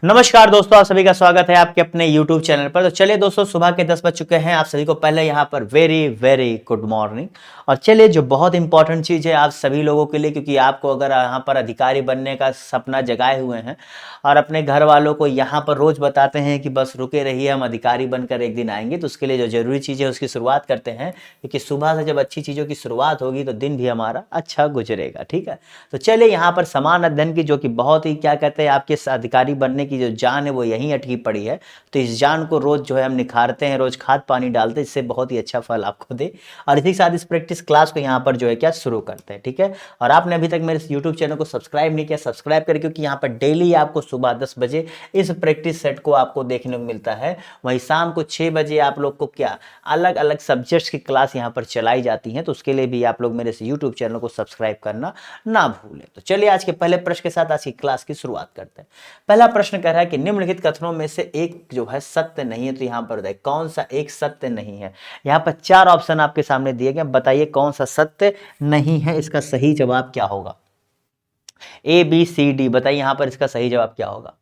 नमस्कार दोस्तों, आप सभी का स्वागत है आपके अपने YouTube चैनल पर। तो चलिए दोस्तों, सुबह के 10 बज चुके हैं। आप सभी को पहले यहाँ पर वेरी वेरी गुड मॉर्निंग। और चलिए, जो बहुत इंपॉर्टेंट चीज़ है आप सभी लोगों के लिए, क्योंकि आपको अगर यहाँ पर अधिकारी बनने का सपना जगाए हुए हैं और अपने घर वालों को यहाँ पर रोज़ बताते हैं कि बस रुके रहिए, हम अधिकारी बनकर एक दिन आएंगे, तो उसके लिए जो ज़रूरी चीज़ है उसकी शुरुआत करते हैं। क्योंकि सुबह से जब अच्छी चीज़ों की शुरुआत होगी तो दिन भी हमारा अच्छा गुजरेगा। ठीक है, तो चलिए, यहाँ पर समान अध्ययन की जो कि बहुत ही क्या कहते हैं, आपके अधिकारी बनने की जो जान है वो यहीं अटकी पड़ी है। तो इस जान को रोज जो है हम निखारते हैं, रोज खाद पानी डालते हैं, इससे बहुत ही अच्छा फल आपको दे। और इसी के साथ इस प्रैक्टिस क्लास को यहाँ पर जो है क्या शुरू करते हैं। ठीक है, और आपने अभी तक मेरे यूट्यूब चैनल को सब्सक्राइब नहीं किया, सब्सक्राइब करें, क्योंकि यहाँ पर डेली आपको सुबह 10 बजे इस प्रैक्टिस सेट को आपको देखने को मिलता है। वहीं शाम को 6 बजे आप लोग को क्या अलग अलग सब्जेक्ट्स की क्लास यहाँ पर चलाई जाती हैं। तो उसके लिए भी आप लोग मेरे इस यूट्यूब चैनल को सब्सक्राइब करना ना भूलें। तो चलिए, आज के पहले प्रश्न के साथ आज की क्लास की शुरुआत करते हैं। पहला प्रश्न कह रहा है कि निम्नलिखित कथनों में से एक जो है सत्य नहीं है। तो यहां पर बताइए कौन सा एक सत्य नहीं है। यहां पर 4 ऑप्शन आपके सामने दिए गए, बताइए कौन सा सत्य नहीं है, इसका सही जवाब क्या होगा। ए बी सी डी, बताइए यहां पर इसका सही जवाब क्या होगा।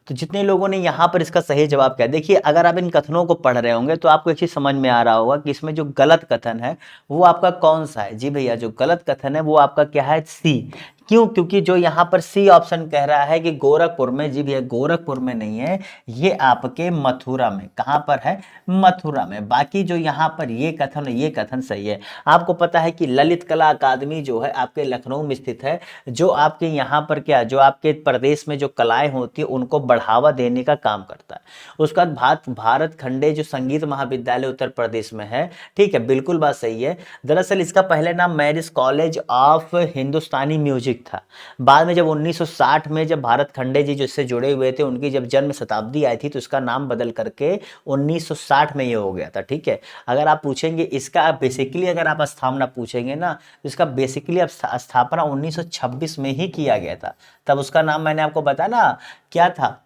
तो जितने लोगों ने यहाँ पर इसका सही जवाब किया, देखिए अगर आप इन कथनों को पढ़ रहे होंगे तो आपको एक चीज समझ में आ रहा होगा कि इसमें जो गलत कथन है वो आपका कौन सा है। जी भैया, जो गलत कथन है वो आपका क्या है, सी। क्यों? क्योंकि जो यहाँ पर सी ऑप्शन कह रहा है कि गोरखपुर में, जी भैया गोरखपुर में नहीं है, ये आपके मथुरा में। कहाँ पर है? मथुरा में। बाकी जो यहाँ पर ये कथन सही है। आपको पता है कि ललित कला अकादमी जो है आपके लखनऊ में स्थित है, जो आपके यहाँ पर क्या, जो आपके प्रदेश में जो कलाएं होती है उनको बढ़ावा देने का काम करता है। उसका बाद भारत खंडे जो संगीत महाविद्यालय उत्तर प्रदेश में है। ठीक है, बिल्कुल बात सही है। दरअसल इसका पहले नाम marriage college of Hindustani music था। बाद में जब 1960 में जब भारत खंडे जी जिससे जुड़े हुए थे, उनकी जब जन्म शताब्दी आई थी तो इसका नाम बदल करके 1960 में ये हो गया था। ठीक है, अगर आप पूछेंगे इसका बेसिकली, अगर आप स्थापना पूछेंगे ना, तो इसका बेसिकली अब स्थापना 1926 में ही किया गया था। तब उसका नाम मैंने आपको बताया ना क्या था,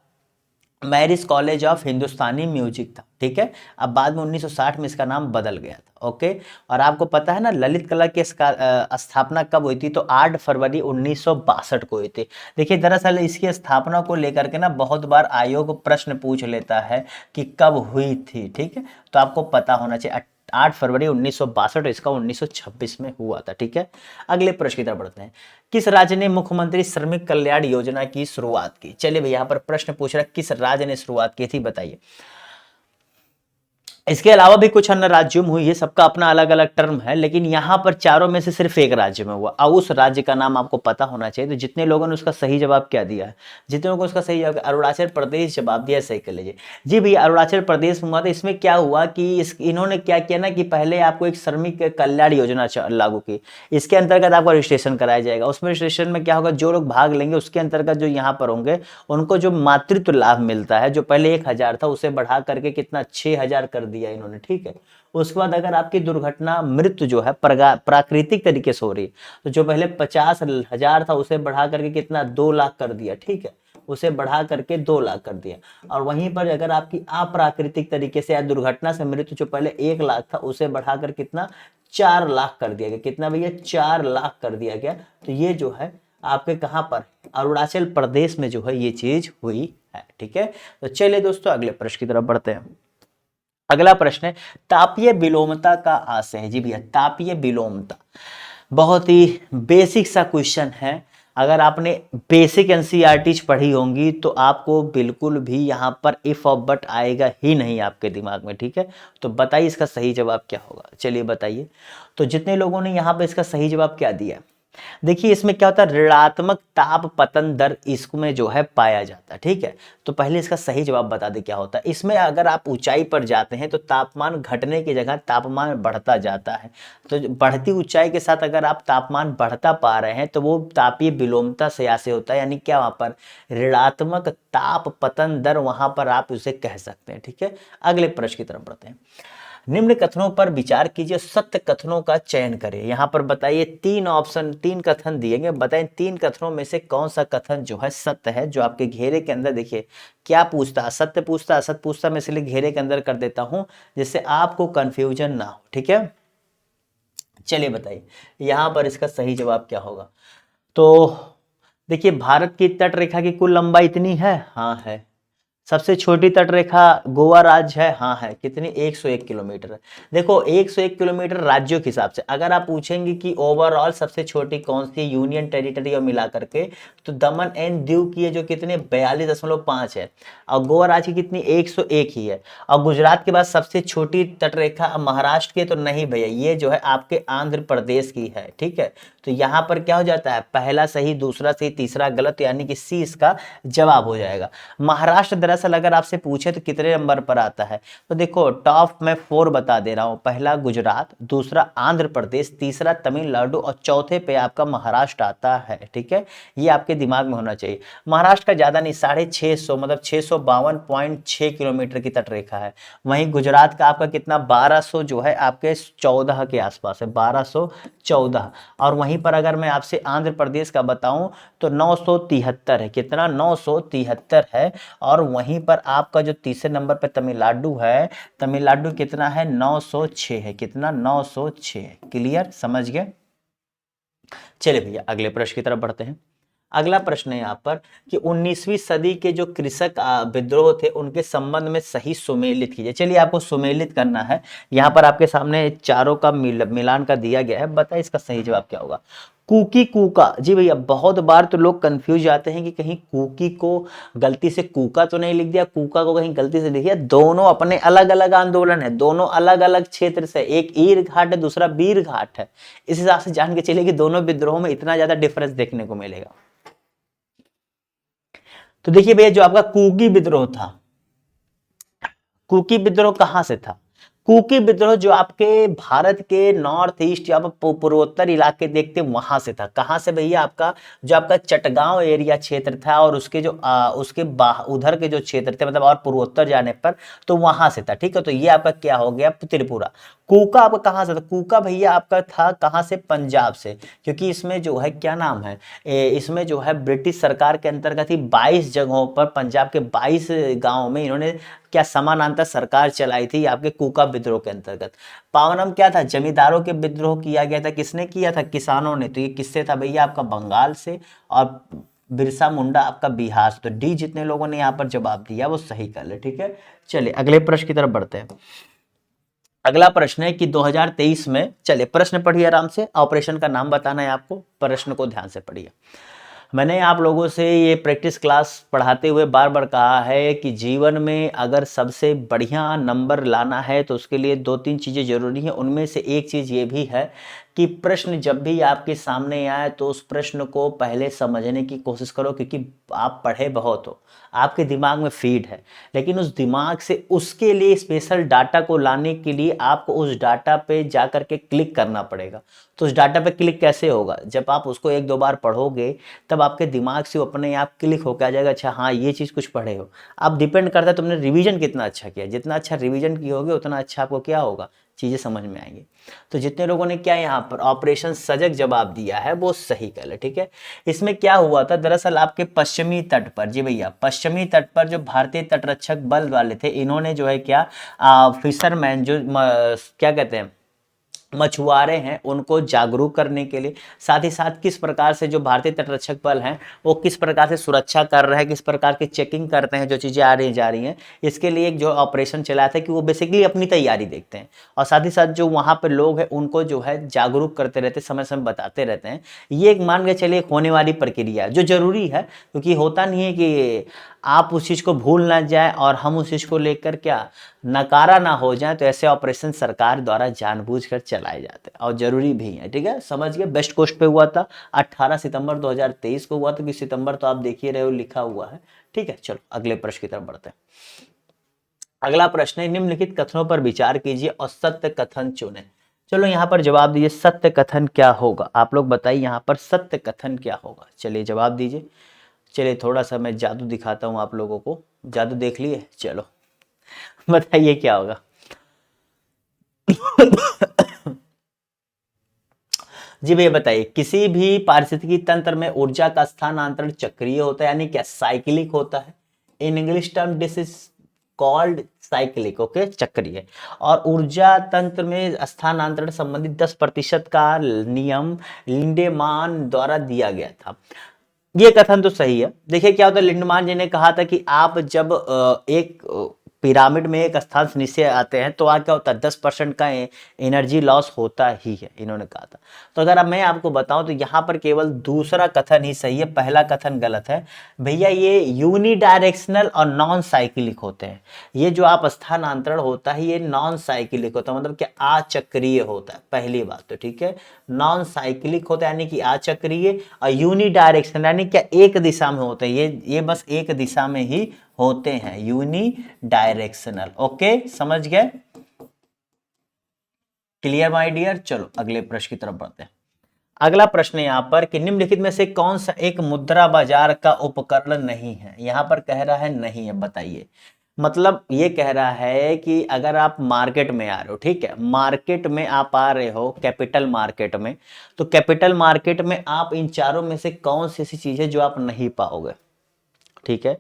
marriage college of Hindustani music था। ठीक है, अब बाद में 1960 में इसका नाम बदल गया था। ओके, और आपको पता है ना ललित कला की स्थापना कब हुई थी, तो 8 फरवरी 1962 को हुई थी। देखिए, दरअसल इसकी स्थापना को लेकर के ना बहुत बार आयोग प्रश्न पूछ लेता है कि कब हुई थी। ठीक है, तो आपको पता होना चाहिए 8 फरवरी 1962, इसका 1926 में हुआ था। ठीक है, अगले प्रश्न की तरफ बढ़ते हैं। किस राज्य ने मुख्यमंत्री श्रमिक कल्याण योजना की शुरुआत की? चलिए भैया, यहाँ पर प्रश्न पूछ रहा है किस राज्य ने शुरुआत की थी, बताइए। इसके अलावा भी कुछ अन्य राज्यों में हुई है, सबका अपना अलग अलग टर्म है, लेकिन यहां पर चारों में से सिर्फ एक राज्य में हुआ और उस राज्य का नाम आपको पता होना चाहिए। तो जितने लोगों ने उसका सही जवाब क्या दिया है, जितने लोगों को उसका सही जवाब अरुणाचल प्रदेश जवाब दिया, सही कर लीजिए। जी भैया, अरुणाचल प्रदेश में हुआ था। इसमें क्या हुआ कि इन्होंने क्या किया ना कि पहले आपको एक श्रमिक कल्याण योजना लागू की। इसके अंतर्गत आपका रजिस्ट्रेशन कराया जाएगा। उसमें रजिस्ट्रेशन में क्या होगा, जो लोग भाग लेंगे उसके अंतर्गत जो यहाँ पर होंगे उनको जो मातृत्व लाभ मिलता है, जो पहले 1000 था उसे बढ़ा करके कितना 6000 कर दिया इन्होंने। ठीक है, उसके बाद अगर आपकी दुर्घटना मृत्यु जो है प्राकृतिक तरीके से हो रही, तो जो पहले 50,000 था उसे बढ़ा करके कितना 2 लाख कर दिया। ठीक है, उसे बढ़ा करके 2 लाख कर दिया। और वहीं पर अगर आपकी अप्राकृतिक तरीके से या दुर्घटना से मृत्यु जो पहले 1 लाख था उसे बढ़ाकर कितना 4 लाख कर दिया गया। कितना भैया? 4 लाख कर दिया गया। तो ये जो है आपके कहां पर, अरुणाचल प्रदेश में जो है ये चीज हुई है। ठीक है, तो चलिए दोस्तों अगले प्रश्न की तरफ बढ़ते हैं। अगला प्रश्न है तापीय विलोमता का आशय है। जी भैया, तापीय विलोमता बहुत ही बेसिक सा क्वेश्चन है। अगर आपने बेसिक एनसीईआरटी पढ़ी होंगी तो आपको बिल्कुल भी यहाँ पर इफ और बट आएगा ही नहीं आपके दिमाग में। ठीक है, तो बताइए इसका सही जवाब क्या होगा। चलिए बताइए। तो जितने लोगों ने यहाँ पर इसका सही जवाब क्या दिया, देखिए इसमें क्या होता है, ऋणात्मक ताप पतन दर इसमें जो है पाया जाता है। ठीक है, तो पहले इसका सही जवाब बता दे क्या होता है। इसमें अगर आप ऊंचाई पर जाते हैं तो तापमान घटने की जगह तापमान बढ़ता जाता है। तो बढ़ती ऊंचाई के साथ अगर आप तापमान बढ़ता पा रहे हैं तो वो तापीय विलोमता से ऐसे होता है, यानी क्या वहां पर ऋणात्मक ताप पतन दर, वहां पर आप उसे कह सकते हैं। ठीक है, अगले प्रश्न की तरफ बढ़ते हैं। निम्न कथनों पर विचार कीजिए, सत्य कथनों का चयन करें। यहां पर बताइए 3 ऑप्शन, 3 कथन दिए गए, बताएं 3 कथनों में से कौन सा कथन जो है सत्य है। जो आपके घेरे के अंदर देखिए क्या पूछता है, सत्य पूछता, असत्य पूछता, मैं इसलिए घेरे के अंदर कर देता हूं जिससे आपको कंफ्यूजन ना हो। ठीक है, चलिए बताइए यहां पर इसका सही जवाब क्या होगा। तो देखिए भारत की तट रेखा की कुल लंबाई इतनी है, हाँ है। सबसे छोटी तट रेखा गोवा राज्य है, हाँ है। कितनी? 101 किलोमीटर है। देखो 101 किलोमीटर राज्यों के हिसाब से। अगर आप पूछेंगे कि ओवरऑल सबसे छोटी कौन सी यूनियन टेरिटरी और मिला करके, तो दमन एंड दीव की है जो कितने 42.5 है, और गोवा राज्य की कितनी 101 ही है। और गुजरात के बाद सबसे छोटी तट रेखा महाराष्ट्र की, तो नहीं भैया, ये जो है आपके आंध्र प्रदेश की है, ठीक है। तो यहाँ पर क्या हो जाता है, पहला सही, दूसरा सही, तीसरा गलत, यानी कि सी इसका जवाब हो जाएगा। महाराष्ट्र दरअसल अगर आपसे पूछे तो कितने नंबर पर आता है, तो देखो टॉप में 4 बता दे रहा हूं। पहला गुजरात, दूसरा आंध्र प्रदेश, तीसरा तमिलनाडु और चौथे पे आपका महाराष्ट्र आता है, ठीक है। ये आपके दिमाग में होना चाहिए। महाराष्ट्र का ज्यादा नहीं, 650, मतलब 652.6 किलोमीटर की तट रेखा है। वहीं गुजरात का आपका कितना 1200 जो है आपके 14 के आसपास है, 1214। और वहीं पर अगर मैं आपसे आंध्र प्रदेश का बताऊं तो 973 है। कितना? 973 है। और वहीं पर आपका जो तीसरे नंबर पर तमिलनाडु है, तमिलनाडु कितना है? 906 है। कितना? 906। क्लियर? समझ गए? चलिए भैया अगले प्रश्न की तरफ बढ़ते हैं। अगला प्रश्न है यहाँ पर कि 19वीं सदी के जो कृषक विद्रोह थे उनके संबंध में सही सुमेलित कीजिए। चलिए आपको सुमेलित करना है। यहाँ पर आपके सामने चारों का मिलान का दिया गया है। बताइए इसका सही जवाब क्या होगा। कुकी कूका, जी भैया बहुत बार तो लोग कंफ्यूज जाते हैं कि कहीं कुकी को गलती से कूका तो नहीं लिख दिया, कूका को कहीं गलती से लिख दिया। दोनों अपने अलग अलग आंदोलन है, दोनों अलग अलग क्षेत्र से, एक ईर घाट है दूसरा बीर घाट है। इस हिसाब से जान के चलिए कि दोनों विद्रोह में इतना ज्यादा डिफरेंस देखने को मिलेगा। तो देखिए भैया जो आपका कुकी विद्रोह था, कुकी विद्रोह कहां से था? कुकी विद्रोह जो आपके भारत के नॉर्थ ईस्ट या पूर्वोत्तर इलाके देखते वहां से था। कहां से भैया? आपका जो आपका चटगांव एरिया क्षेत्र था और उसके जो उसके उधर के जो क्षेत्र थे, मतलब और पूर्वोत्तर जाने पर, तो वहां से था, ठीक है। तो ये आपका क्या हो गया? त्रिपुरा। कूका आपका कहां से था? कूका भैया आपका था कहां से? पंजाब से। क्योंकि इसमें जो है क्या नाम है, इसमें जो है ब्रिटिश सरकार के अंतर्गत ही 22 जगहों पर पंजाब के 22 गांवों में इन्होंने क्या समानांतर सरकार चलाई थी आपके कूका विद्रोह के अंतर्गत। पावनम क्या था? जमींदारों के विद्रोह किया गया था। किसने किया था? किसानों ने। तो ये किससे था भैया? आपका बंगाल से। और बिरसा मुंडा आपका बिहार से। तो डी जितने लोगों ने यहाँ पर जवाब दिया वो सही कर ले, ठीक है। चलिए अगले प्रश्न की तरफ बढ़ते हैं। अगला प्रश्न है कि 2023 में, चलिए प्रश्न पढ़िए आराम से, ऑपरेशन का नाम बताना है आपको, प्रश्न को ध्यान से पढ़िए। मैंने आप लोगों से ये प्रैक्टिस क्लास पढ़ाते हुए बार बार कहा है कि जीवन में अगर सबसे बढ़िया नंबर लाना है तो उसके लिए 2-3 चीज़ें जरूरी हैं। उनमें से एक चीज़ ये भी है कि प्रश्न जब भी आपके सामने आए तो उस प्रश्न को पहले समझने की कोशिश करो, क्योंकि आप पढ़े बहुत हो, आपके दिमाग में फीड है, लेकिन उस दिमाग से उसके लिए स्पेशल डाटा को लाने के लिए आपको उस डाटा पे जा कर के क्लिक करना पड़ेगा। तो उस डाटा पे क्लिक कैसे होगा? जब आप उसको 1-2 बार पढ़ोगे तब आपके दिमाग से अपने आप क्लिक होकर आ जाएगा, अच्छा हाँ ये चीज़ कुछ पढ़े हो। अब डिपेंड करता है तुमने रिवीजन कितना अच्छा किया। जितना अच्छा रिवीजन किए होगे उतना अच्छा आपको क्या होगा, चीज़ें समझ में आएंगी। तो जितने लोगों ने क्या यहाँ पर ऑपरेशन सजग जवाब दिया है वो सही कर ले, ठीक है। इसमें क्या हुआ था, दरअसल आपके पश्चिमी तट पर, जी भैया पश्चिमी तट पर जो भारतीय तटरक्षक बल वाले थे, इन्होंने जो है क्या फिशरमैन जो क्या कहते हैं मछुआरे हैं उनको जागरूक करने के लिए, साथ ही साथ किस प्रकार से जो भारतीय तटरक्षक बल हैं वो किस प्रकार से सुरक्षा कर रहे हैं, किस प्रकार की चेकिंग करते हैं जो चीज़ें आ रही जा रही हैं, इसके लिए एक जो ऑपरेशन चलाया था कि वो बेसिकली अपनी तैयारी देखते हैं और साथ ही साथ जो वहाँ पर लोग हैं उनको जो है जागरूक करते रहते, समय समय बताते रहते हैं। ये एक मान के चलिए होने वाली प्रक्रिया है जो जरूरी है, क्योंकि होता नहीं है कि आप उस चीज़ को भूल ना जाए और हम उस चीज़ को लेकर क्या नकारा ना हो जाए। तो ऐसे ऑपरेशन सरकार द्वारा जानबूझकर चलाए जाते हैं और जरूरी भी है, ठीक है। समझ गए? वेस्ट कोस्ट पे हुआ था 18 सितंबर 2023 को हुआ था, कि सितंबर तो आप देखिए रहे हो लिखा हुआ है, ठीक है। चलो अगले प्रश्न की तरफ बढ़ते हैं। अगला प्रश्न है निम्नलिखित कथनों पर विचार कीजिए और सत्य कथन चुनें। चलो यहाँ पर जवाब दीजिए, सत्य कथन क्या होगा? आप लोग बताइए यहाँ पर सत्य कथन क्या होगा। चलिए जवाब दीजिए। चलिए थोड़ा सा मैं जादू दिखाता हूँ आप लोगों को। जादू देख लिए? चलो बताइए क्या होगा। जी भैया बताइए, किसी भी पारिस्थितिकी तंत्र में ऊर्जा का स्थानांतरण चक्रीय होता है, यानी क्या साइक्लिक होता है। In English term this is called cyclic, okay, चक्रीय। और ऊर्जा तंत्र में स्थानांतरण संबंधित 10% का नियम लिंडेमान द्वारा दिया गया था। ये कथन तो सही है। देखिए क्या होता है, लिंडमान जी ने कहा था कि आप जब एक पिरामिड में एक स्थान से नीचे आते हैं तो वहाँ क्या होता है, 10% का एनर्जी लॉस होता ही है, इन्होंने कहा था। तो अगर अब मैं आपको बताऊं तो यहाँ पर केवल दूसरा कथन ही सही है, पहला कथन गलत है। भैया ये यूनिडायरेक्शनल और नॉन साइक्लिक होते हैं। ये जो आप स्थानांतरण होता है ये नॉन साइक्लिक होता है, मतलब कि अचक्रीय होता है, पहली बात तो ठीक है। नॉन साइक्लिक होता है यानी कि अचक्रीय, और यूनिडायरेक्शनल यानी क्या एक दिशा में होते हैं, ये बस एक दिशा में ही होते हैं, यूनी डायरेक्शनल। ओके, समझ गए? Clear my dear? चलो अगले प्रश्न की तरफ बढ़ते हैं। अगला प्रश्न यहां पर कि निम्नलिखित में से कौन सा एक मुद्रा बाजार का उपकरण नहीं है? यहां पर कह रहा है नहीं है, बताइए। मतलब ये कह रहा है कि अगर आप मार्केट में आ रहे हो, ठीक है, मार्केट में आप आ रहे हो कैपिटल मार्केट में, तो कैपिटल मार्केट में आप इन चारों में से कौन सी ऐसी चीज है जो आप नहीं पाओगे? ठीक है,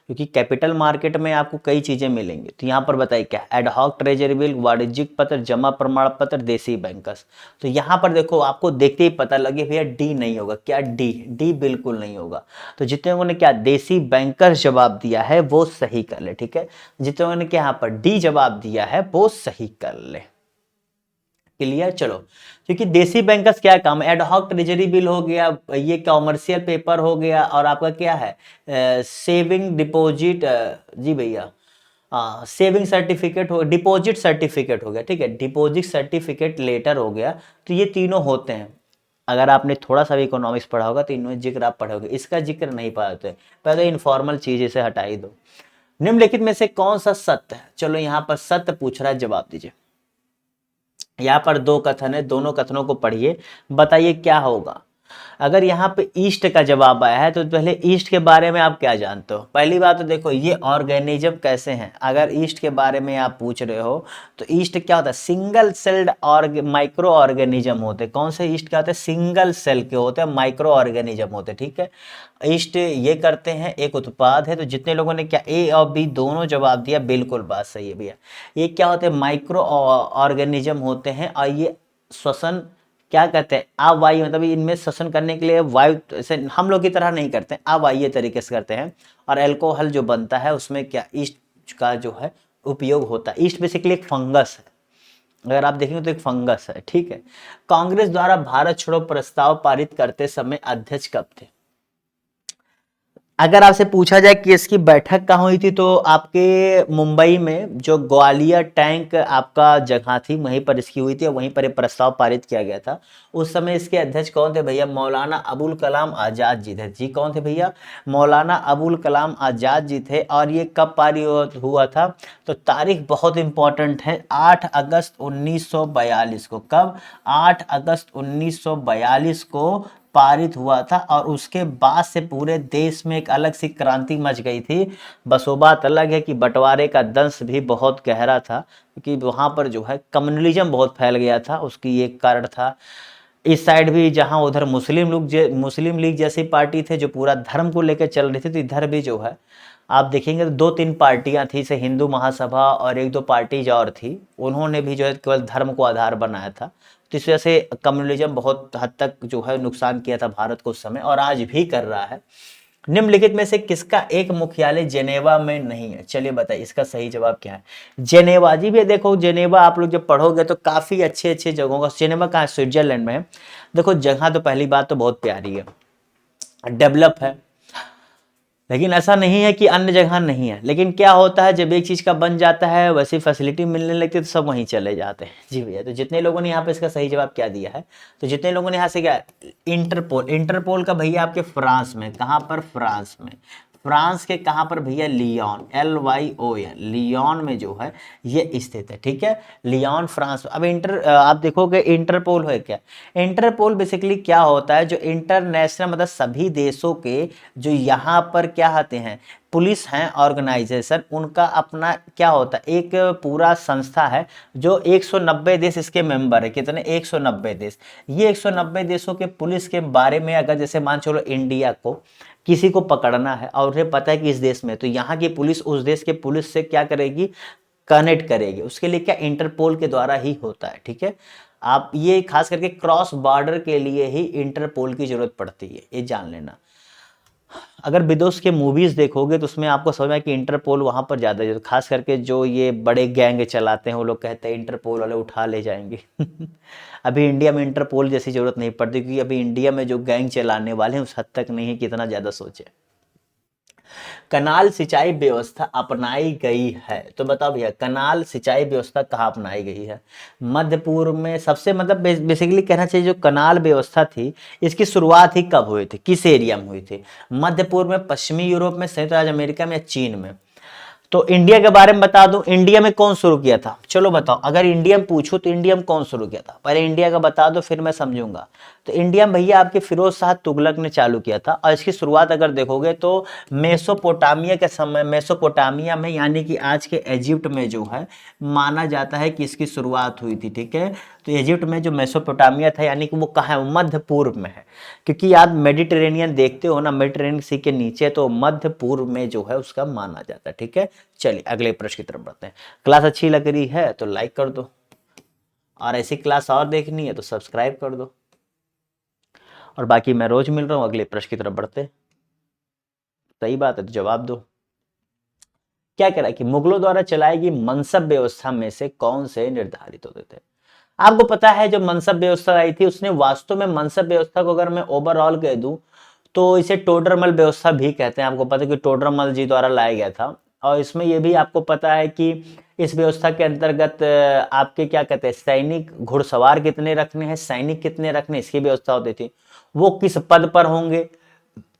क्योंकि कैपिटल मार्केट में आपको कई चीजें मिलेंगी। तो यहाँ पर बताइए क्या, एडहॉक ट्रेजरी बिल, वाणिज्यिक पत्र, जमा प्रमाण पत्र, देसी बैंकर्स। तो यहाँ पर देखो आपको देखते ही पता लगे भैया डी नहीं होगा। क्या डी? डी बिल्कुल नहीं होगा। तो जितने लोगों ने क्या देसी बैंकर्स जवाब दिया है वो सही कर ले, ठीक है। जितने लोगों ने क्या यहाँ पर डी जवाब दिया है वो सही कर ले। क्लियर? चलो, क्योंकि देसी बैंकर्स क्या काम है, एडहॉक ट्रेजरी बिल हो गया, ये कॉमर्शियल पेपर हो गया, और आपका क्या है, सेविंग डिपॉजिट, जी भैया, सेविंग सर्टिफिकेट हो, डिपॉजिट सर्टिफिकेट हो गया, ठीक है, डिपॉजिट सर्टिफिकेट लेटर हो गया। तो ये तीनों होते हैं। अगर आपने थोड़ा सा भी इकोनॉमिक्स पढ़ा होगा तो इनमें जिक्र आप पढ़ोगे, इसका जिक्र नहीं पाते। पहले इनफॉर्मल चीज से हटा ही दो। निम्नलिखित में से कौन सा सत्य है? चलो यहाँ पर सत्य पूछ रहा है, जवाब दीजिए। यहाँ पर दो कथन है, दोनों कथनों को पढ़िए, बताइए क्या होगा। अगर यहाँ पे ईस्ट का जवाब आया है तो पहले ईस्ट के बारे में आप क्या जानते हो? पहली बात तो देखो ये ऑर्गेनिज्म कैसे हैं, अगर ईस्ट के बारे में आप पूछ रहे हो तो ईस्ट क्या होता है, सिंगल सेल्ड माइक्रो ऑर्गेनिज्म होते हैं। कौन से ईस्ट क्या होते हैं? सिंगल सेल के होते हैं, माइक्रो ऑर्गेनिज्म होते हैं, ठीक है। ईस्ट ये करते हैं, एक उत्पाद है। तो जितने लोगों ने क्या ए और बी दोनों जवाब दिया, बिल्कुल बात सही है भैया। ये क्या होते हैं? माइक्रो ऑर्गेनिज्म होते हैं, और ये श्वसन क्या कहते हैं, अवायु, मतलब इनमें श्वसन करने के लिए वायु से हम लोग की तरह नहीं करते हैं, अवायु तरीके से करते हैं। और अल्कोहल जो बनता है उसमें क्या ईस्ट का जो है उपयोग होता है। ईस्ट बेसिकली एक फंगस है, अगर आप देखेंगे तो एक फंगस है, ठीक है। कांग्रेस द्वारा भारत छोड़ो प्रस्ताव पारित करते समय अध्यक्ष कब थे? अगर आपसे पूछा जाए कि इसकी बैठक कहाँ हुई थी तो आपके मुंबई में जो ग्वालियर टैंक आपका जगह थी वहीं पर इसकी हुई थी, और वहीं पर एक प्रस्ताव पारित किया गया था। उस समय इसके अध्यक्ष कौन थे भैया? मौलाना अबुल कलाम आजाद जी थे। जी कौन थे भैया? मौलाना अबुल कलाम आजाद जी थे। और ये कब पारित हुआ था? तो तारीख बहुत इंपॉर्टेंट है, 8 अगस्त 1942 को। कब? 8 अगस्त 1942 को पारित हुआ था। और उसके बाद से पूरे देश में एक अलग सी क्रांति मच गई थी। बस वो बात अलग है कि बंटवारे का दंश भी बहुत गहरा था, क्योंकि वहां पर जो है कम्युनलिज्म बहुत फैल गया था, उसकी एक कारण था। इस साइड भी जहां उधर मुस्लिम लीग जैसी पार्टी थे जो पूरा धर्म को लेकर चल रही थी, तो इधर भी जो है आप देखेंगे तो 2-3 पार्टियां थी, से हिंदू महासभा और 1-2 पार्टीज और थी, उन्होंने भी जो है केवल धर्म को आधार बनाया था। तो इस वजह से कम्युनलिज्म बहुत हद तक जो है नुकसान किया था भारत को उस समय, और आज भी कर रहा है। निम्नलिखित में से किसका एक मुख्यालय जेनेवा में नहीं है? चलिए बताइए इसका सही जवाब क्या है। जेनेवा, जी भी देखो, जेनेवा आप लोग जब पढ़ोगे तो काफी अच्छे अच्छे जगहों का, जेनेवा कहाँ है? स्विट्जरलैंड में है। देखो जगह तो पहली बात तो बहुत प्यारी है, डेवलप है, लेकिन ऐसा नहीं है कि अन्य जगह नहीं है। लेकिन क्या होता है, जब एक चीज का बन जाता है वैसी फैसिलिटी मिलने लगती है तो सब वहीं चले जाते हैं। जी भैया, तो जितने लोगों ने यहाँ पे इसका सही जवाब क्या दिया है, तो जितने लोगों ने यहाँ से क्या, इंटरपोल, इंटरपोल का भैया आपके फ्रांस में, कहाँ पर? फ्रांस में। फ्रांस के कहाँ पर भैया? लियोन, LYON, लियोन में जो है ये स्थित है, ठीक है। Lyon France. अब आप देखोगे इंटरपोल है क्या? इंटरपोल बेसिकली क्या होता है, जो इंटरनेशनल मतलब सभी देशों के जो यहाँ पर क्या आते हैं, पुलिस हैं ऑर्गेनाइजेशन, उनका अपना क्या होता है, एक पूरा संस्था है जो 190 देश इसके मेंबर है। कितने? 190 देश। ये 190 देशों के पुलिस के बारे में अगर जैसे मान चलो इंडिया को किसी को पकड़ना है और उन्हें पता है कि इस देश में, तो यहाँ की पुलिस उस देश के पुलिस से क्या करेगी, कनेक्ट करेगी। उसके लिए क्या, इंटरपोल के द्वारा ही होता है, ठीक है। आप ये खास करके क्रॉस बॉर्डर के लिए ही इंटरपोल की जरूरत पड़ती है, ये जान लेना। अगर विदेश के मूवीज देखोगे तो उसमें आपको समझ में आए कि इंटरपोल वहां पर ज्यादा है, खास करके जो ये बड़े गैंग चलाते हैं वो लोग कहते हैं इंटरपोल वाले उठा ले जाएंगे। अभी इंडिया में इंटरपोल जैसी जरूरत नहीं पड़ती, क्योंकि अभी इंडिया में जो गैंग चलाने वाले हैं उस हद तक नहीं है, कितना ज्यादा सोचे। कनाल सिंचाई व्यवस्था अपनाई गई है, तो बताओ भैया कनाल सिंचाई व्यवस्था कहाँ अपनाई गई है? मध्य पूर्व में सबसे, मतलब बेसिकली कहना चाहिए जो कनाल व्यवस्था थी इसकी शुरुआत ही कब हुई थी, किस एरिया में हुई थी? मध्य पूर्व में, पश्चिमी यूरोप में, संयुक्त राज्य अमेरिका में या चीन में? तो इंडिया के बारे में बता दूं, इंडिया में कौन शुरू किया था? चलो बताओ, अगर इंडिया में पूछो तो इंडिया में कौन शुरू किया था? पहले इंडिया का बता दो फिर मैं समझूंगा। तो इंडिया में भैया आपके फिरोज शाह तुगलक ने चालू किया था, और इसकी शुरुआत अगर देखोगे तो मेसोपोटामिया के समय, मेसोपोटामिया में यानी कि आज के इजिप्ट में जो है माना जाता है कि इसकी शुरुआत हुई थी। ठीक है, तो इजिप्ट में जो मेसोपोटामिया था यानी कि वो कहाँ है? वो मध्य पूर्व में है, क्योंकि आप मेडिटेरेनियन देखते हो ना, मेडिटेरेनियन सी के नीचे, तो मध्य पूर्व में जो है उसका माना जाता है। ठीक है, चलिए अगले प्रश्न की तरफ बढ़ते हैं। क्लास अच्छी लग रही है तो लाइक कर दो, और ऐसी क्लास और देखनी है तो सब्सक्राइब कर दो, और बाकी मैं रोज मिल रहा हूं। अगले प्रश्न की तरफ बढ़ते हैं। सही बात है तो जवाब दो। क्या कह रहा है कि मुगलों द्वारा चलाई गई मनसब व्यवस्था में से कौन से निर्धारित होते थे? आपको पता है जो मनसब व्यवस्था आई थी उसने वास्तव में, मनसब व्यवस्था को अगर मैं ओवरऑल कह दूं तो इसे टोडरमल व्यवस्था भी कहते हैं। आपको पता है कि टोडरमल जी द्वारा लाया गया था, और इसमें यह भी आपको पता है कि इस व्यवस्था के अंतर्गत आपके क्या कहते हैं, सैनिक, घुड़सवार कितने रखने हैं, सैनिक कितने रखने, इसकी व्यवस्था होती थी। वो किस पद पर होंगे,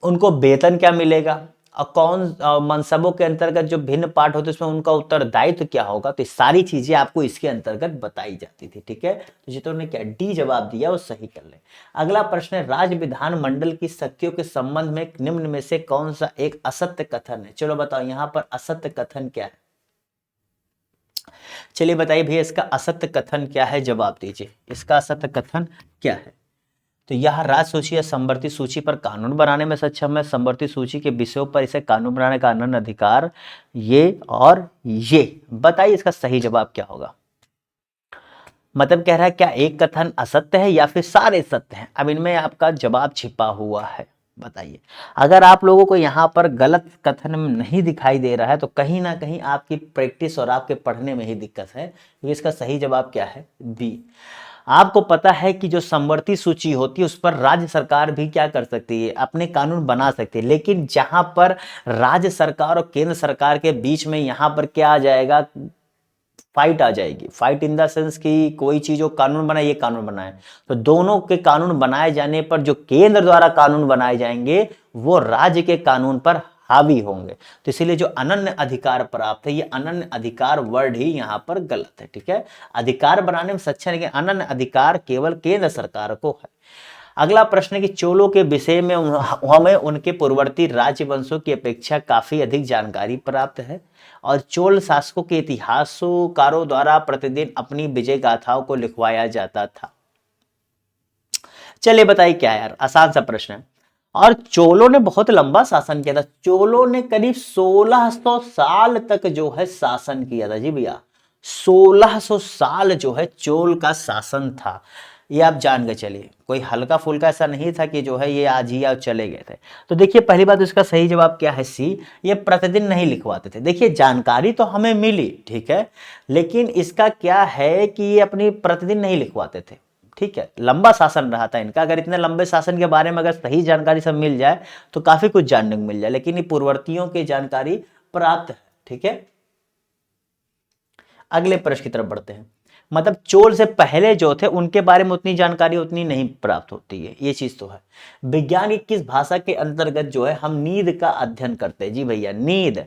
उनको वेतन क्या मिलेगा, और कौन मनसबों के अंतर्गत जो भिन्न पार्ट होते हैं उसमें उनका उत्तरदायित्व क्या होगा, तो सारी चीजें आपको इसके अंतर्गत बताई जाती थी। ठीक है, तो जितनों ने क्या डी जवाब दिया वो सही कर ले। अगला प्रश्न है, राज्य विधान मंडल की शक्तियों के संबंध में निम्न में से कौन सा एक असत्य कथन है? चलो बताओ यहाँ पर असत्य कथन क्या है? चलिए बताइए भैया इसका असत्य कथन क्या है, जवाब दीजिए, इसका असत्य कथन क्या है? तो यह राज्य सूची या संवर्ती सूची पर कानून बनाने में सक्षम है, संवर्ती सूची के विषयों पर इसे कानून बनाने का अनन्य अधिकार, ये और ये। बताइए इसका सही जवाब क्या होगा? मतलब कह रहा है क्या एक कथन असत्य है या फिर सारे सत्य हैं? अब इनमें आपका जवाब छिपा हुआ है। बताइए, अगर आप लोगों को यहाँ पर गलत कथन में नहीं दिखाई दे रहा है तो कहीं ना कहीं आपकी प्रैक्टिस और आपके पढ़ने में ही दिक्कत है, क्योंकि इसका सही जवाब क्या है? बी। आपको पता है कि जो संवर्ती सूची होती है उस पर राज्य सरकार भी क्या कर सकती है, अपने कानून बना सकती है, लेकिन जहां पर राज्य सरकार और केंद्र सरकार के बीच में यहां पर क्या आ जाएगा, फाइट आ जाएगी। फाइट इन द सेंस कि कोई चीज जो कानून बनाए, ये कानून बनाए, तो दोनों के कानून बनाए जाने पर जो केंद्र द्वारा कानून बनाए जाएंगे वो राज्य के कानून पर हावी होंगे। तो इसीलिए जो अनन्य अधिकार प्राप्त है, ये अनन्य अधिकार वर्ड ही यहां पर गलत है। ठीक है, अधिकार बनाने में सक्षम, लेकिन अनन्य अधिकार केवल केंद्र सरकार को है। अगला प्रश्न है कि चोलों के विषय में हमें उनके पूर्ववर्ती राज्य वंशों की अपेक्षा काफी अधिक जानकारी प्राप्त है, और चोल शासकों के इतिहासकारों द्वारा प्रतिदिन अपनी विजय गाथाओं को लिखवाया जाता था। चलिए बताइए क्या है यार, आसान सा प्रश्न है। और चोलों ने बहुत लंबा शासन किया था, चोलों ने करीब 1600 साल तक जो है शासन किया था। जी भैया, 1600 साल जो है चोल का शासन था, ये आप जान के चलिए। कोई हल्का फुल्का ऐसा नहीं था कि जो है ये आज ही आप चले गए थे। तो देखिए पहली बात, इसका सही जवाब क्या है? सी। ये प्रतिदिन नहीं लिखवाते थे। देखिए जानकारी तो हमें मिली, ठीक है, लेकिन इसका क्या है कि ये अपनी प्रतिदिन नहीं लिखवाते थे। ठीक है, लंबा शासन रहा था इनका। अगर इतने लंबे शासन के बारे में अगर सही जानकारी सब मिल जाए तो काफी कुछ जानने को मिल जाए, लेकिन ये पूर्ववर्तियों की जानकारी प्राप्त है। ठीक है, अगले प्रश्न की तरफ बढ़ते हैं। मतलब चोल से पहले जो थे उनके बारे में उतनी जानकारी उतनी नहीं प्राप्त होती है, ये चीज तो है। विज्ञान की किस भाषा के अंतर्गत जो है हम नींद का अध्ययन करते हैं? जी भैया, नींद।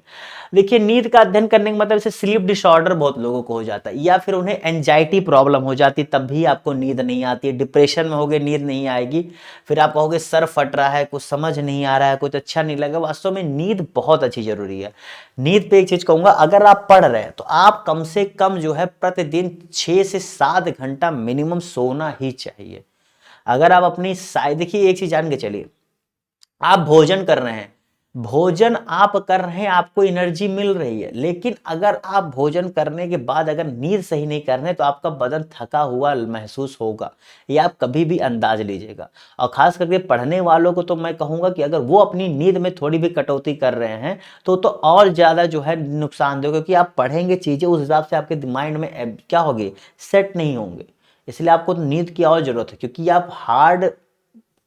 देखिए नींद का अध्ययन करने का मतलब, जैसे स्लीप डिसऑर्डर बहुत लोगों को हो जाता है, या फिर उन्हें एंजाइटी प्रॉब्लम हो जाती, तब भी आपको नींद नहीं आती है। डिप्रेशन में होगे, नींद नहीं आएगी, फिर आप कहोगे सर फट रहा है, कुछ समझ नहीं आ रहा है, कुछ अच्छा नहीं लगा। वास्तव में नींद बहुत अच्छी जरूरी है। नींद पे एक चीज कहूंगा, अगर आप पढ़ रहे हैं तो आप कम से कम जो है प्रतिदिन 6 से 7 घंटा मिनिमम सोना ही चाहिए। अगर आप अपनी देखिए एक चीज जान के चलिए, आप भोजन कर रहे हैं, भोजन आप कर रहे हैं, आपको एनर्जी मिल रही है, लेकिन अगर आप भोजन करने के बाद अगर नींद सही नहीं कर रहे तो आपका बदन थका हुआ महसूस होगा, ये आप कभी भी अंदाज लीजिएगा। और खास करके पढ़ने वालों को तो मैं कहूँगा कि अगर वो अपनी नींद में थोड़ी भी कटौती कर रहे हैं तो और ज़्यादा जो है नुकसानदेह, क्योंकि आप पढ़ेंगे चीज़ें उस हिसाब से आपके माइंड में क्या होगी, सेट नहीं होंगे। इसलिए आपको नींद की और ज़रूरत है, क्योंकि आप हार्ड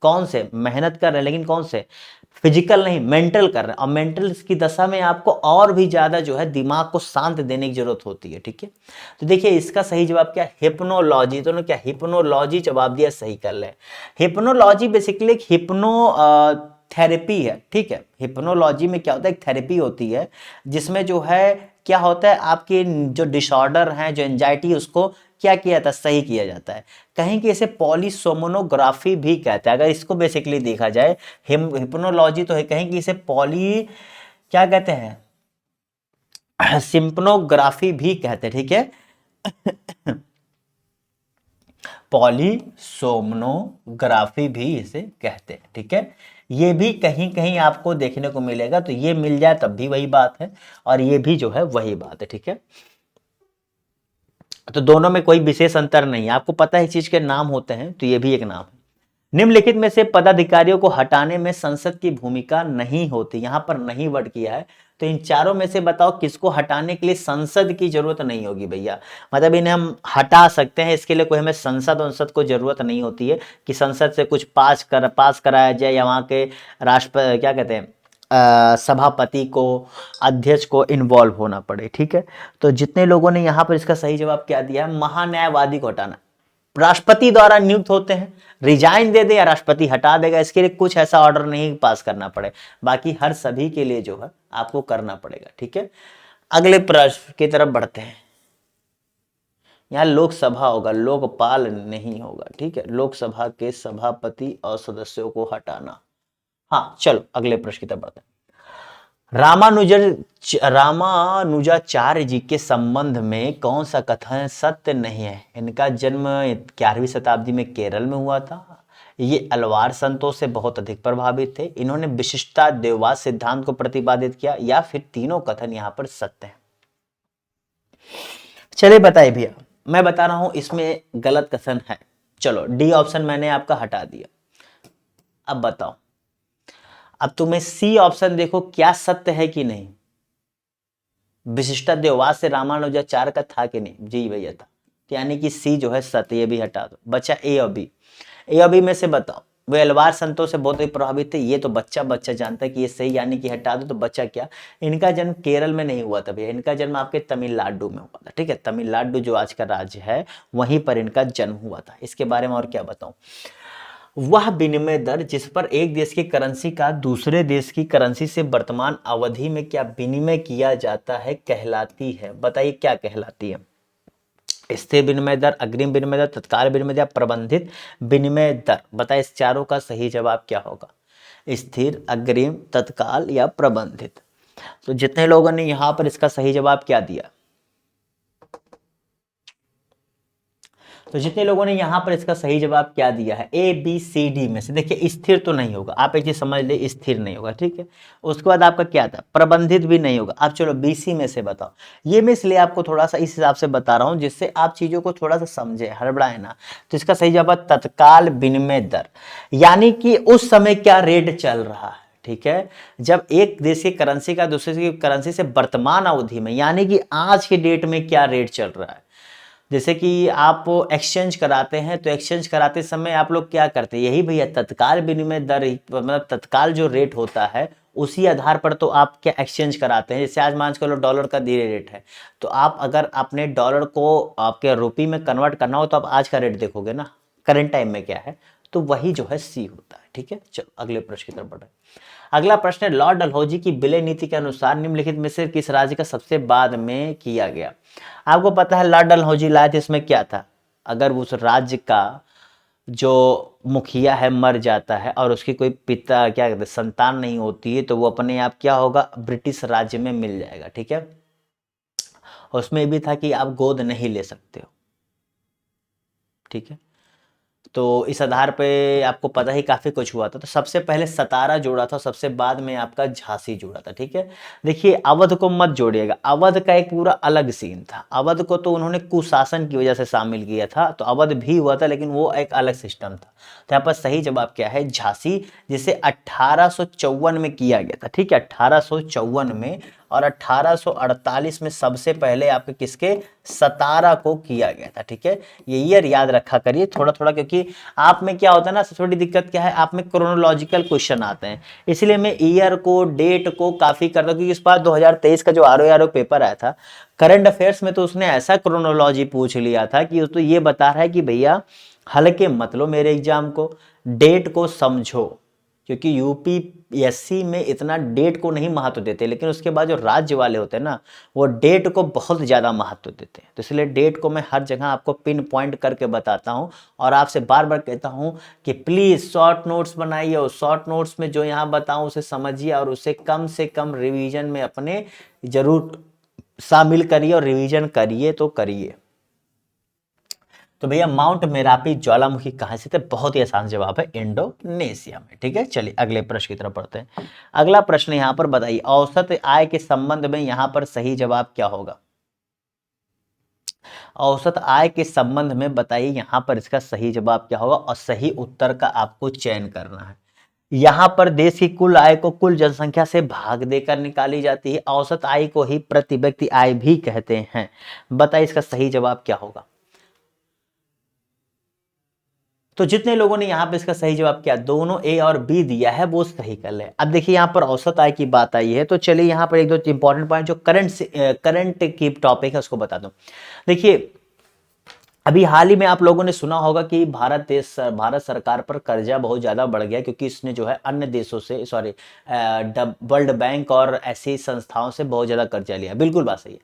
कौन से मेहनत कर रहे हैं, लेकिन कौन से फिजिकल नहीं, मेंटल कर रहे हैं। और मेंटल की दशा में आपको और भी ज्यादा जो है दिमाग को शांत देने की जरूरत होती है। ठीक है, तो देखिए इसका सही जवाब क्या, हिप्नोलॉजी। तो क्या हिप्नोलॉजी जवाब दिया, सही कर ले। हिप्नोलॉजी बेसिकली एक हिप्नो थेरेपी है। ठीक है, हिप्नोलॉजी में क्या होता है, एक थेरेपी होती है जिसमें जो है क्या होता है, आपके जो डिसऑर्डर हैं, जो एंजाइटी, उसको क्या किया जाता है, सही किया जाता है। कहीं कि इसे पॉलीसोमनोग्राफी भी कहते हैं, अगर इसको बेसिकली देखा जाए। हिप्नोलॉजी तो है, कहीं कि इसे क्या कहते हैं, सिम्पनोग्राफी भी कहते हैं। ठीक है, पॉलीसोमनोग्राफी भी इसे कहते हैं। ठीक है, ये भी कहीं कहीं आपको देखने को मिलेगा, तो ये मिल जाए तब भी वही बात है, और ये भी जो है वही बात है। ठीक है, तो दोनों में कोई विशेष अंतर नहीं है, आपको पता है इस चीज के नाम होते हैं, तो ये भी एक नाम है। निम्नलिखित में से पदाधिकारियों को हटाने में संसद की भूमिका नहीं होती, यहां पर नहीं वर्ड किया है, तो इन चारों में से बताओ किसको हटाने के लिए संसद की जरूरत नहीं होगी भैया। मतलब इन्हें हम हटा सकते हैं, इसके लिए कोई हमें संसद को जरूरत नहीं होती है कि संसद से कुछ पास कराया जाए, या वहां के राष्ट्रपति क्या कहते हैं, सभापति को, अध्यक्ष को इन्वॉल्व होना पड़े। ठीक है, तो जितने लोगों ने यहाँ पर इसका सही जवाब क्या दिया है, महान्यायवादी को हटाना। राष्ट्रपति द्वारा नियुक्त होते हैं, रिजाइन दे दे या राष्ट्रपति हटा देगा, इसके लिए कुछ ऐसा ऑर्डर नहीं पास करना पड़े, बाकी हर सभी के लिए जो है आपको करना पड़ेगा। ठीक है, अगले प्रश्न की तरफ बढ़ते हैं। यहाँ लोकसभा होगा, लोकपाल नहीं होगा। ठीक है, लोकसभा के सभापति और सदस्यों को हटाना। हाँ चलो अगले प्रश्न की तरफ बढ़ते हैं। रामानुजाचार्य जी के संबंध में कौन सा कथन सत्य नहीं है। इनका जन्म 11वीं शताब्दी में केरल में हुआ था, ये अलवार संतों से बहुत अधिक प्रभावित थे, इन्होंने विशिष्टता देववाद सिद्धांत को प्रतिपादित किया, या फिर तीनों कथन यहाँ पर सत्य है। चलिए बताइए भैया, मैं बता रहा हूं इसमें गलत कथन है। चलो डी ऑप्शन मैंने आपका हटा दिया, अब बताओ। अब तुम्हें सी ऑप्शन देखो, क्या सत्य है कि नहीं। विशिष्ट देववाद से रामानुजाचार्य का था कि नहीं, जी भैया था, यानी कि सी जो है सत्य, ये भी हटा दो। बच्चा ए और बी, ए और बी में से बताओ। वे अलवार संतों से बहुत ही प्रभावित थे, ये तो बच्चा जानता है कि ये सही, यानी कि हटा दो। तो बच्चा क्या, इनका जन्म केरल में नहीं हुआ था भैया, इनका जन्म आपके तमिलनाडु में हुआ था। ठीक है, तमिलनाडु जो आज का राज्य है, वहीं पर इनका जन्म हुआ था। इसके बारे में और क्या बताऊं। वह विनिमय दर जिस पर एक देश की करेंसी का दूसरे देश की करेंसी से वर्तमान अवधि में क्या विनिमय किया जाता है, कहलाती है। बताइए क्या कहलाती है। स्थिर विनिमय दर, अग्रिम विनिमय दर, तत्काल विनिमय दर, प्रबंधित विनिमय दर। बताइए इस चारों का सही जवाब क्या होगा, स्थिर, अग्रिम, तत्काल या प्रबंधित। तो जितने लोगों ने यहां पर इसका सही जवाब क्या दिया, तो जितने लोगों ने यहां पर इसका सही जवाब क्या दिया है, ए बी सी डी में से देखिए, स्थिर तो नहीं होगा, आप एक चीज समझ ले, स्थिर नहीं होगा। ठीक है, उसके बाद आपका क्या था, प्रबंधित भी नहीं होगा। आप चलो बी सी में से बताओ। ये मैं इसलिए आपको थोड़ा सा इस हिसाब से बता रहा हूं जिससे आप चीजों को थोड़ा सा समझे, हड़बड़ाए ना। तो इसका सही जवाब तत्काल विनिमय दर, यानी कि उस समय क्या रेट चल रहा है। ठीक है, जब एक देश की करेंसी का दूसरे की करेंसी से वर्तमान अवधि में, यानी कि आज के डेट में क्या रेट चल रहा है। जैसे कि आप एक्सचेंज कराते हैं, तो एक्सचेंज कराते समय आप लोग क्या करते हैं, यही भैया तत्काल विनिमय दर, मतलब तत्काल जो रेट होता है उसी आधार पर तो आप क्या एक्सचेंज कराते हैं। जैसे आज मान के लो डॉलर का धीरे रेट है, तो आप अगर अपने डॉलर को आपके रुपये में कन्वर्ट करना हो तो आप आज का रेट देखोगे ना, करंट टाइम में क्या है, तो वही जो है सी होता है। ठीक है, चलो अगले प्रश्न की तरफ बढ़े। अगला प्रश्न है, लॉर्ड डलहौजी की विलय नीति के अनुसार निम्नलिखित में से किस राज्य का सबसे बाद में किया गया। आपको पता है लॉर्ड डलहौजी लाए थे, इसमें क्या था, अगर उस राज्य का जो मुखिया है मर जाता है और उसकी कोई पिता क्या कहते हैं संतान नहीं होती है, तो वो अपने आप क्या होगा, ब्रिटिश राज्य में मिल जाएगा। ठीक है, उसमें भी था कि आप गोद नहीं ले सकते हो। ठीक है, तो इस आधार पे आपको पता ही काफ़ी कुछ हुआ था। तो सबसे पहले सतारा जोड़ा था, सबसे बाद में आपका झांसी जोड़ा था, ठीक है। देखिए अवध को मत जोड़िएगा, अवध का एक पूरा अलग सीन था। अवध को तो उन्होंने कुशासन की वजह से शामिल किया था, तो अवध भी हुआ था लेकिन वो एक अलग सिस्टम था। तो यहाँ पर सही जवाब क्या है, झांसी, जिसे 1854 में किया गया था, ठीक है, 1854 में। और 1848 में सबसे पहले आपके किसके, सतारा को किया गया था, ठीक है। ये ईयर याद रखा करिए थोड़ा थोड़ा, क्योंकि आप में क्या होता है ना, सबसे बड़ी दिक्कत क्या है, आप में क्रोनोलॉजिकल क्वेश्चन आते हैं, इसलिए मैं ईयर को, डेट को काफी करता हूँ। क्योंकि इस बार 2023 का जो आर पेपर आया था करंट अफेयर्स में, तो उसने ऐसा क्रोनोलॉजी पूछ लिया था कि तो ये बता रहा है कि भैया हल्के मत लो मेरे एग्जाम को, डेट को समझो। क्योंकि यूपीएससी में इतना डेट को नहीं महत्व देते, लेकिन उसके बाद जो राज्य वाले होते हैं ना, वो डेट को बहुत ज़्यादा महत्व देते हैं। तो इसलिए डेट को मैं हर जगह आपको पिन पॉइंट करके बताता हूँ, और आपसे बार बार कहता हूँ कि प्लीज़ शॉर्ट नोट्स बनाइए, और शॉर्ट नोट्स में जो यहाँ बताऊँ उसे समझिए, और उसे कम से कम रिवीजन में अपने ज़रूर शामिल करिए, और रिवीजन करिए तो करिए। तो भैया माउंट मेरापी ज्वालामुखी कहाँ स्थित है, बहुत ही आसान जवाब है, इंडोनेशिया में, ठीक है। चलिए अगले प्रश्न की तरफ बढ़ते हैं। अगला प्रश्न यहाँ पर बताइए, औसत आय के संबंध में यहाँ पर सही जवाब क्या होगा। औसत आय के संबंध में बताइए यहाँ पर इसका सही जवाब क्या होगा, और सही उत्तर का आपको चयन करना है। यहाँ पर देश की कुल आय को कुल जनसंख्या से भाग देकर निकाली जाती है, औसत आय को ही प्रति व्यक्ति आय भी कहते हैं। बताइए इसका सही जवाब क्या होगा। तो जितने लोगों ने यहाँ पे इसका सही जवाब किया, दोनों ए और बी दिया है, वो सही कर ले। अब देखिए यहाँ पर औसत आय की बात आई है, तो चलिए यहाँ पर एक दो इंपॉर्टेंट पॉइंट जो करंट की टॉपिक है उसको बता दूं। देखिए अभी हाल ही में आप लोगों ने सुना होगा कि भारत सरकार पर कर्जा बहुत ज़्यादा बढ़ गया, क्योंकि इसने जो है अन्य देशों से, सॉरी, वर्ल्ड बैंक और ऐसी संस्थाओं से बहुत ज़्यादा कर्जा लिया। बिल्कुल बात सही है,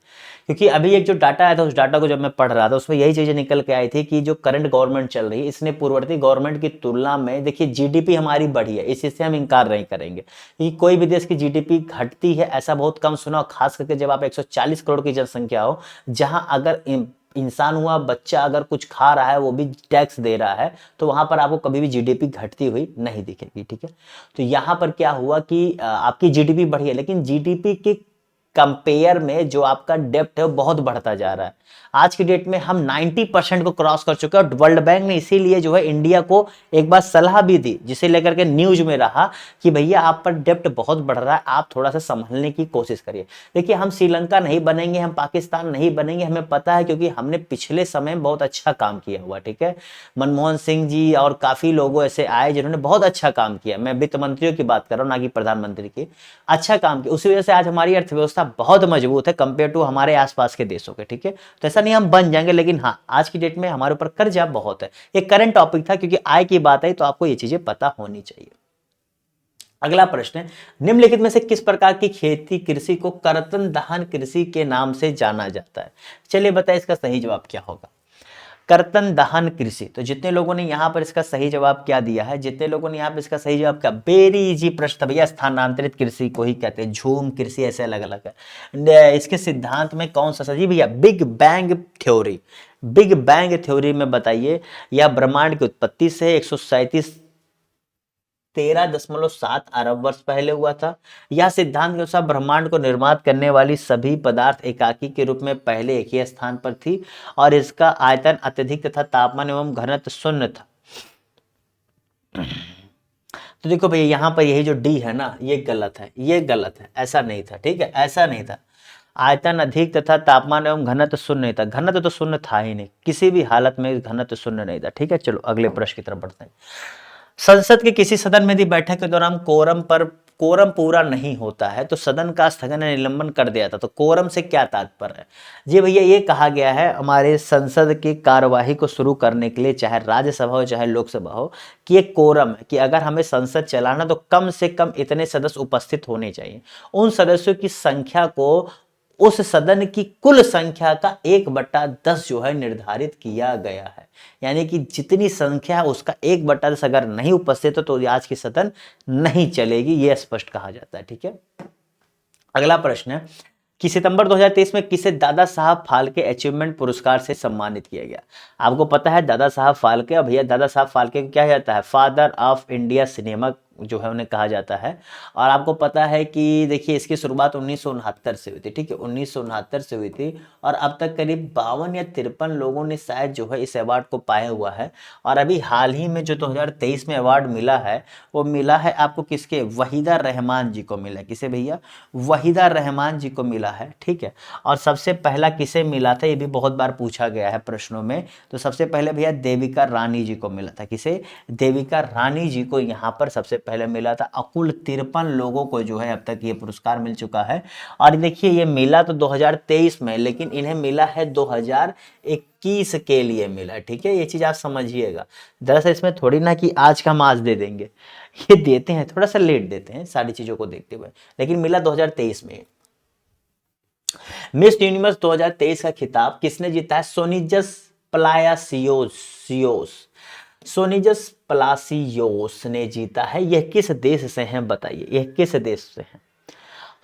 क्योंकि अभी एक जो डाटा आया था, उस डाटा को जब मैं पढ़ रहा था उसमें यही चीज़ें निकल के आई थी कि जो करंट गवर्नमेंट चल रही है, इसने पूर्ववर्ती गवर्नमेंट की तुलना में, देखिए जीडीपी हमारी बढ़ी है, इस चीज़ से हम इनकार नहीं करेंगे कि कोई भी देश की जीडीपी घटती है ऐसा बहुत कम सुना, खास करके जब आप 140 करोड़ की जनसंख्या हो, जहां अगर इंसान हुआ बच्चा अगर कुछ खा रहा है, वो भी टैक्स दे रहा है, तो वहां पर आपको कभी भी जीडीपी घटती हुई नहीं दिखेगी, ठीक है। तो यहां पर क्या हुआ कि आपकी जीडीपी बढ़ी है, लेकिन जीडीपी के कंपेयर में जो आपका डेप्ट है वो बहुत बढ़ता जा रहा है। आज की डेट में हम 90% को क्रॉस कर चुके हैं, और वर्ल्ड बैंक ने इसीलिए जो है इंडिया को एक बार सलाह भी दी, जिसे लेकर के न्यूज में रहा कि भैया आप पर डेप्ट बहुत बढ़ रहा है, आप थोड़ा सा संभलने की कोशिश करिए। देखिए हम श्रीलंका नहीं बनेंगे, हम पाकिस्तान नहीं बनेंगे, हमें पता है, क्योंकि हमने पिछले समय में बहुत अच्छा काम किया हुआ, ठीक है। मनमोहन सिंह जी और काफी लोगों ऐसे आए जिन्होंने बहुत अच्छा काम किया, मैं वित्त मंत्रियों की बात कर रहा हूँ ना कि प्रधानमंत्री की, अच्छा काम किया, उसी वजह से आज हमारी अर्थव्यवस्था बहुत मजबूत है कंपेयर टू हमारे आसपास के देशों के, ठीक है। तो ऐसा नहीं हम बन जाएंगे, लेकिन हाँ आज की डेट में हमारे ऊपर कर्जा बहुत है। एक करंट टॉपिक था, क्योंकि आय की बात आई तो आपको ये चीजें पता होनी चाहिए। अगला प्रश्न है, निम्नलिखित में से किस प्रकार की खेती कृषि को कर्तन दहन कृषि के नाम से जाना जाता है। चलिए बताइए इसका सही जवाब क्या होगा। कर्तन दहन कृषि, तो जितने लोगों ने यहां पर इसका सही जवाब क्या दिया है, जितने लोगों ने यहां पर इसका सही जवाब क्या, बेरी इजी प्रश्न भैया, स्थानांतरित कृषि को ही कहते हैं, झूम कृषि, ऐसे अलग अलग है। इसके सिद्धांत में कौन सा सही भैया, big bang theory. Big bang theory में बताइए, यह ब्रह्मांड की उत्पत्ति से 137 13.7 अरब वर्ष पहले हुआ था। यह सिद्धांत के अनुसार ब्रह्मांड को निर्माण करने वाली सभी पदार्थ एकाकी के रूप में पहले एक ही स्थान पर थी, और इसका आयतन अत्यधिक तथा तापमान एवं घनत्व शून्य था। तो देखो भैया यहाँ पर यही जो डी है ना, ये गलत है, ये गलत है, ऐसा नहीं था, ठीक है, ऐसा नहीं था। आयतन अधिक तथा तापमान एवं घनत्व शून्य नहीं था, घनत्व तो शून्य था ही नहीं, किसी भी हालत में घनत्व शून्य नहीं था, ठीक है। चलो अगले प्रश्न की तरफ बढ़ते हैं। संसद के किसी सदन में यदि बैठक के दौरान कोरम पूरा नहीं होता है तो सदन का स्थगन या निलंबन कर दिया था। तो कोरम से क्या तात्पर्य है जी भैया, ये कहा गया है हमारे संसद की कार्यवाही को शुरू करने के लिए, चाहे राज्यसभा हो चाहे लोकसभा हो, कि एक कोरम है कि अगर हमें संसद चलाना तो कम से कम इतने सदस्य उपस्थित होने चाहिए। उन सदस्यों की संख्या को उस सदन की कुल संख्या का 1/10 जो है निर्धारित किया गया है, यानी कि जितनी संख्या है उसका 1/10 अगर नहीं उपस्थित हो तो आज की सदन नहीं चलेगी, यह स्पष्ट कहा जाता है, ठीक है। अगला प्रश्न है, कि सितंबर 2023 में किसे दादा साहब फाल्के अचीवमेंट पुरस्कार से सम्मानित किया गया। आपको पता है दादा साहब फाल्के, भैया दादा साहब फाल्के को क्या जाता है, फादर ऑफ इंडिया सिनेमा जो है उन्हें कहा जाता है। और आपको पता है कि देखिए इसकी शुरुआत 1969 से हुई थी, ठीक है, 1969 से हुई थी। और अब तक करीब 52 या 53 लोगों ने शायद जो है इस अवार्ड को पाया हुआ है। और अभी हाल ही में जो 2023 में अवार्ड मिला है वो मिला है आपको किसके, वहीदा रहमान जी को मिला है। किसे भैया, वहीदा रहमान जी को मिला है, ठीक है। और सबसे पहला किसे मिला था, ये भी बहुत बार पूछा गया है प्रश्नों में। तो सबसे पहले भैया देविका रानी जी को मिला था। किसे, देविका रानी जी को यहाँ पर सबसे पहले मिला था। कुल 53 लोगों को जो है अब तक ये पुरस्कार मिल चुका है। और देखिए ये मिला तो 2023 में, लेकिन इन्हें मिला है 2021 के लिए मिला, ठीक है, ये चीज आप समझिएगा। दरअसल इसमें थोड़ी ना कि आज का हम आज दे देंगे, ये देते हैं थोड़ा सा लेट देते हैं सारी चीजों को देखते हुए, लेकिन मिला 2023 में। मिस यूनिवर्स 2023 का खिताब किसने जीता है, सोनिजस पलासियोस, सोनिजस पलासियोस ने जीता है। यह किस देश से हैं बताइए, यह किस देश से हैं।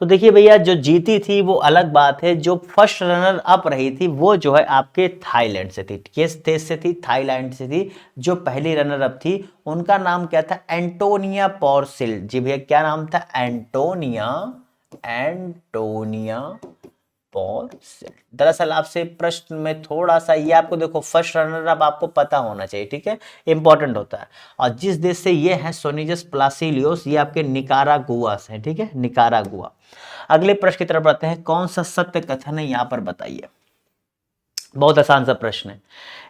तो देखिए भैया जो जीती थी वो अलग बात है, जो फर्स्ट रनर अप रही थी वो जो है आपके थाईलैंड से थी। किस देश से थी, थाईलैंड से थी। जो पहली रनर अप थी उनका नाम क्या था, एंटोनिया पोर्सिल। जी भैया क्या नाम था, एंटोनिया पोर्सिल। दरअसल आपसे प्रश्न में थोड़ा सा ये आपको देखो फर्स्ट रनर अप आपको पता होना चाहिए, ठीक है, इंपॉर्टेंट होता है। और जिस देश से ये है सोनिजस प्लासिलियोस, ये आपके निकारागुआ से है, ठीक है, निकारागुआ। अगले प्रश्न की तरफ बढ़ते हैं, कौन सा सत्य कथन है यहाँ पर बताइए। बहुत आसान सा प्रश्न है,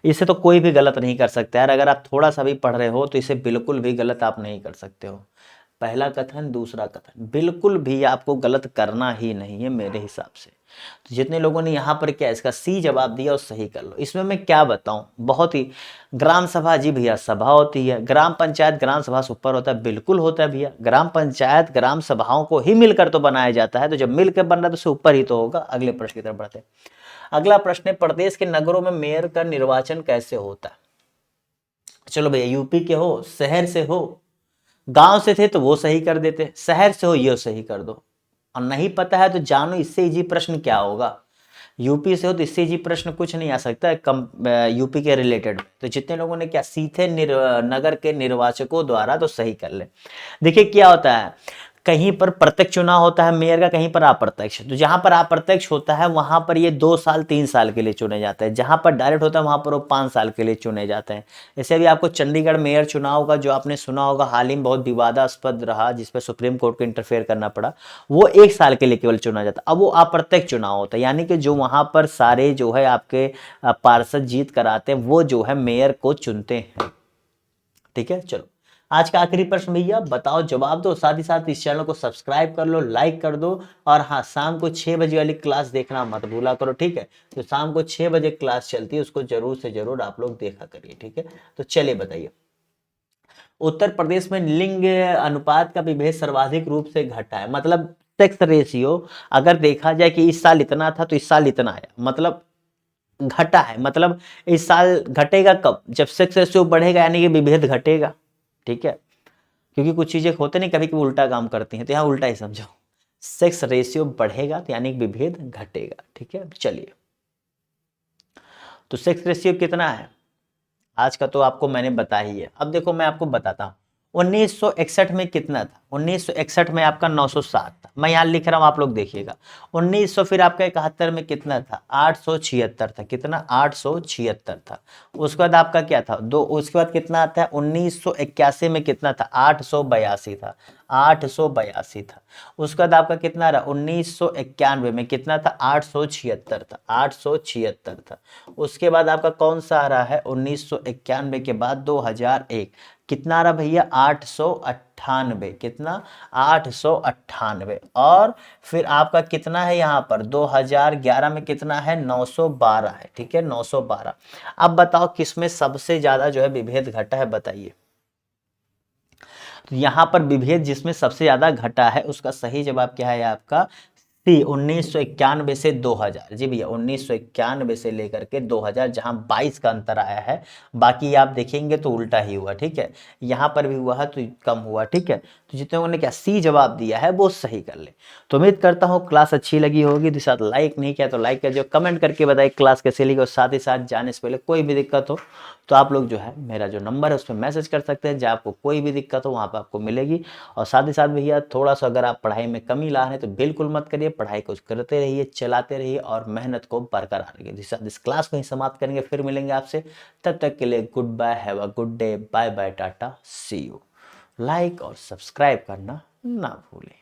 इसे तो कोई भी गलत नहीं कर सकता यार। अगर आप थोड़ा सा भी पढ़ रहे हो तो इसे बिल्कुल भी गलत आप नहीं कर सकते हो। पहला कथन दूसरा कथन बिल्कुल भी आपको गलत करना ही नहीं है मेरे हिसाब से। तो जितने लोगों ने यहाँ पर क्या इसका सी जवाब दिया और सही कर लो। इसमें मैं क्या बताऊं, बहुत ही ग्राम सभा, जी भैया सभा होती है। ग्राम पंचायत ग्राम सभा से ऊपर होता है, बिल्कुल होता है भैया। ग्राम पंचायत ग्राम सभाओं को ही मिलकर तो बनाया जाता है, तो जब मिलकर बन रहा है तो उससे ऊपर ही तो होगा। अगले प्रश्न की तरफ बढ़ते हैं। अगला प्रश्न है, प्रदेश के नगरों में मेयर का निर्वाचन कैसे होता है। चलो भैया यूपी के हो, शहर से हो, गांव से थे तो वो सही कर देते, शहर से हो ये सही कर दो। और नहीं पता है तो जानो इससे इजी प्रश्न क्या होगा। यूपी से हो तो इससे इजी प्रश्न कुछ नहीं आ सकता है कम यूपी के रिलेटेड। तो जितने लोगों ने क्या सीधे नगर के निर्वाचकों द्वारा, तो सही कर ले। देखिए क्या होता है, कहीं पर प्रत्यक्ष चुनाव होता है मेयर का, कहीं पर अप्रत्यक्ष। तो जहां पर अप्रत्यक्ष होता है वहां पर ये 2 साल 3 साल के लिए चुने जाते हैं, जहां पर डायरेक्ट होता है वहां पर वो 5 साल के लिए चुने जाते हैं। जैसे अभी आपको चंडीगढ़ मेयर चुनाव का जो आपने सुना होगा, हाल ही में बहुत विवादास्पद रहा जिसपे सुप्रीम कोर्ट को इंटरफेयर करना पड़ा, वो 1 साल के लिए केवल चुना जाता है। अब वो अप्रत्यक्ष चुनाव होता है, यानी कि जो वहां पर सारे जो है आपके पार्षद जीत कर आते हैं वो जो है मेयर को चुनते हैं, ठीक है। चलो आज का आखिरी प्रश्न भैया बताओ, जवाब दो, साथ ही साथ इस चैनल को सब्सक्राइब कर लो, लाइक कर दो। और हाँ, शाम को 6 बजे वाली क्लास देखना मत भूला करो, ठीक है। तो शाम को 6 बजे क्लास चलती है, उसको जरूर से जरूर आप लोग देखा करिए, ठीक है। तो चलिए बताइए, उत्तर प्रदेश में लिंग अनुपात का विभेद सर्वाधिक रूप से घटा है, मतलब सेक्स रेशियो अगर देखा जाए कि इस साल इतना था तो इस साल इतना आया, मतलब घटा है। मतलब इस साल घटेगा कब, जब सेक्स रेशियो बढ़ेगा, यानी कि विभेद घटेगा, ठीक है। क्योंकि कुछ चीजें होते नहीं कभी कभी उल्टा काम करती हैं, तो यहाँ उल्टा ही समझो, सेक्स रेशियो बढ़ेगा तो यानी विभेद घटेगा, ठीक है। चलिए तो सेक्स रेशियो कितना है आज का, तो आपको मैंने बता ही है। अब देखो मैं आपको बताता हूँ 1961 में कितना था। 1961 में आपका 907 था, मैं यहाँ लिख रहा हूँ आप लोग देखिएगा। 1900 फिर आपका 71 में कितना था, 876 था। कितना, 876 था। उसके बाद आपका क्या था दो, उसके बाद कितना आता है 1981 में कितना था, 882 था, 882 था। उसके बाद आपका कितना रहा 1991 में कितना था, 876 था, 876 था। उसके बाद आपका कौन सा आ रहा है 1991 के बाद 2001, कितना आ रहा भैया 898, कितना 898। और फिर आपका कितना है यहाँ पर 2011 में कितना है 912 है, ठीक है 912। अब बताओ किसमें सबसे ज्यादा जो है विभेद घटा है बताइए। तो यहाँ पर विभेद जिसमें सबसे ज्यादा घटा है उसका सही जवाब क्या है आपका, सी 1991 से 2000, जी भैया 1991 से लेकर के 2000, जहां 22 का अंतर आया है। बाकी आप देखेंगे तो उल्टा ही हुआ, ठीक है। यहाँ पर भी हुआ है तो कम हुआ, ठीक है। तो जितने लोगों ने क्या सी जवाब दिया है वो सही कर ले। तो उम्मीद करता हूँ क्लास अच्छी लगी होगी। तो साथ लाइक नहीं किया तो लाइक कर दो, कमेंट करके बताइए क्लास कैसे लगी। और साथ ही साथ जाने से पहले कोई भी दिक्कत हो तो आप लोग जो है मेरा जो नंबर है उस पर मैसेज कर सकते हैं, जहाँ आपको कोई भी दिक्कत हो वहाँ पर आपको मिलेगी। और साथ ही साथ भैया थोड़ा सा अगर आप पढ़ाई में कमी ला रहे हैं तो बिल्कुल मत करिए, पढ़ाई को करते रहिए, चलाते रहिए और मेहनत को बरकरार रखिए। जिस साथ इस क्लास को ही समाप्त करेंगे, फिर मिलेंगे आपसे। तब तक के लिए good bye, have a good day, bye bye, टाटा, सी यू। लाइक और सब्सक्राइब करना ना भूलें।